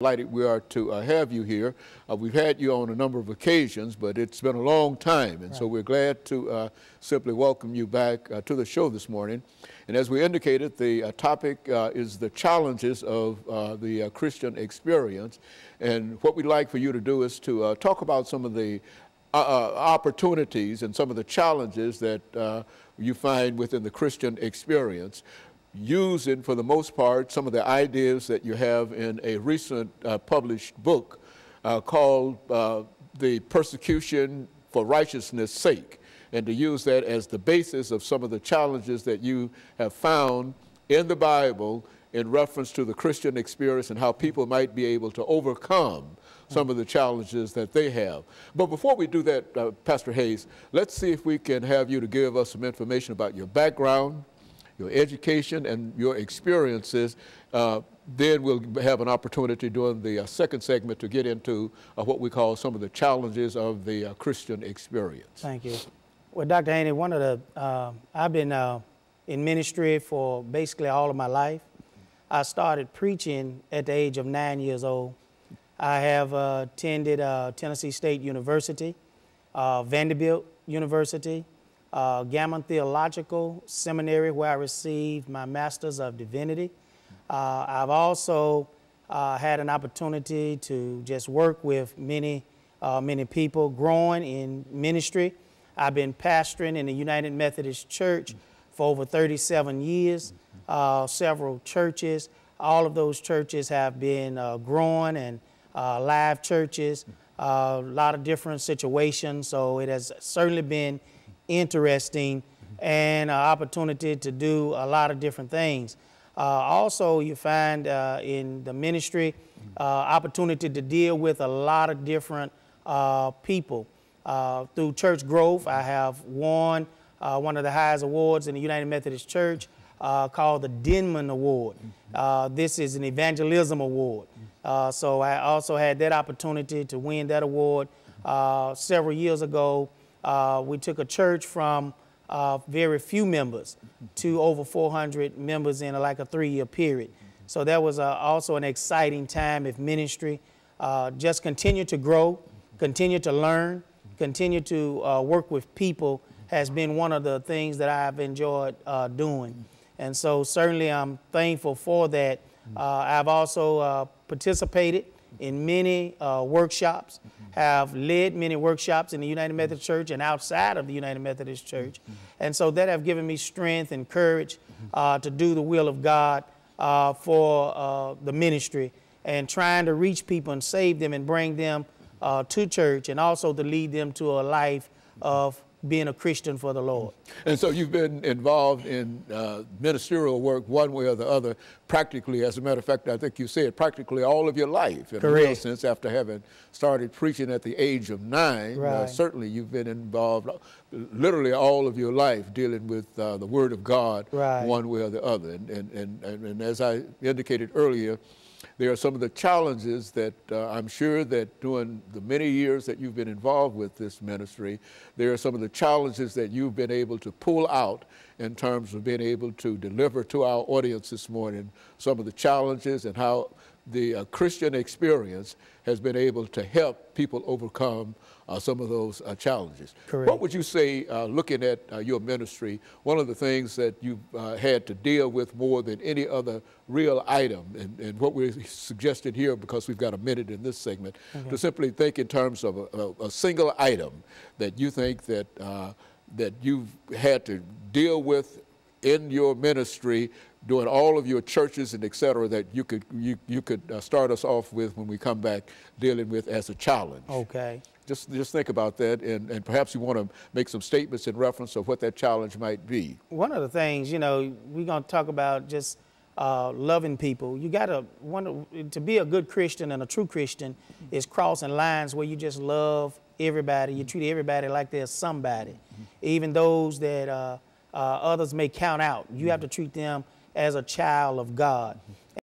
Delighted we are to have you here. We've had you on a number of occasions, but it's been a long time, and so we're glad to simply welcome you back to the show this morning. And as we indicated, the topic is the challenges of the Christian experience. And what we'd like for you to do is to talk about some of the opportunities and some of the challenges that you find within the Christian experience, using, for the most part, some of the ideas that you have in a recent published book called The Persecution for Righteousness' Sake, and to use that as the basis of some of the challenges that you have found in the Bible in reference to the Christian experience and how people might be able to overcome some of the challenges that they have. But before we do that, Pastor Hayes, let's see if we can have you to give us some information about your background, your education, and your experiences. Then we'll have an opportunity during the second segment to get into what we call some of the challenges of the Christian experience. Thank you. Well, Dr. Haney, I've been in ministry for basically all of my life. I started preaching at the age of 9 years old. I have attended Tennessee State University, Vanderbilt University, Gammon Theological Seminary, where I received my Master's of Divinity. I've also had an opportunity to just work with many people growing in ministry. I've been pastoring in the United Methodist Church for over 37 years, several churches. All of those churches have been growing and live churches, a lot of different situations. So it has certainly been interesting and an opportunity to do a lot of different things. Also, you find in the ministry opportunity to deal with a lot of different people. Through church growth, I have won one of the highest awards in the United Methodist Church called the Denman Award. This is an evangelism award. So I also had that opportunity to win that award several years ago. We took a church from very few members to over 400 members in like a 3-year period. So that was also an exciting time of ministry. Just continue to grow, continue to learn, continue to work with people has been one of the things that I've enjoyed doing. And so certainly I'm thankful for that. I've also participated in many workshops, have led many workshops in the United Methodist Church and outside of the United Methodist Church. And so that have given me strength and courage to do the will of God for the ministry and trying to reach people and save them and bring them to church, and also to lead them to a life of being a Christian for the Lord. And so you've been involved in ministerial work one way or the other, practically, as a matter of fact, I think you said practically all of your life. In a real sense, after having started preaching at the age of 9, certainly you've been involved literally all of your life dealing with the Word of God one way or the other. And as I indicated earlier, there are some of the challenges that I'm sure that during the many years that you've been involved with this ministry, there are some of the challenges that you've been able to pull out in terms of being able to deliver to our audience this morning, some of the challenges and how the Christian experience has been able to help people overcome some of those challenges. What would you say, looking at your ministry, one of the things that you've had to deal with more than any other real item, and what we're suggesting here, because we've got a minute in this segment, to simply think in terms of a single item that you think that, that you've had to deal with in your ministry, doing all of your churches and et cetera, that you could start us off with when we come back, dealing with as a challenge. Okay. Just think about that, and perhaps you want to make some statements in reference of what that challenge might be. One of the things, you know, we're going to talk about just loving people. You got to be a good Christian and a true Christian is crossing lines where you just love everybody. You treat everybody like they're somebody, even those that others may count out. You have to treat them as a child of God.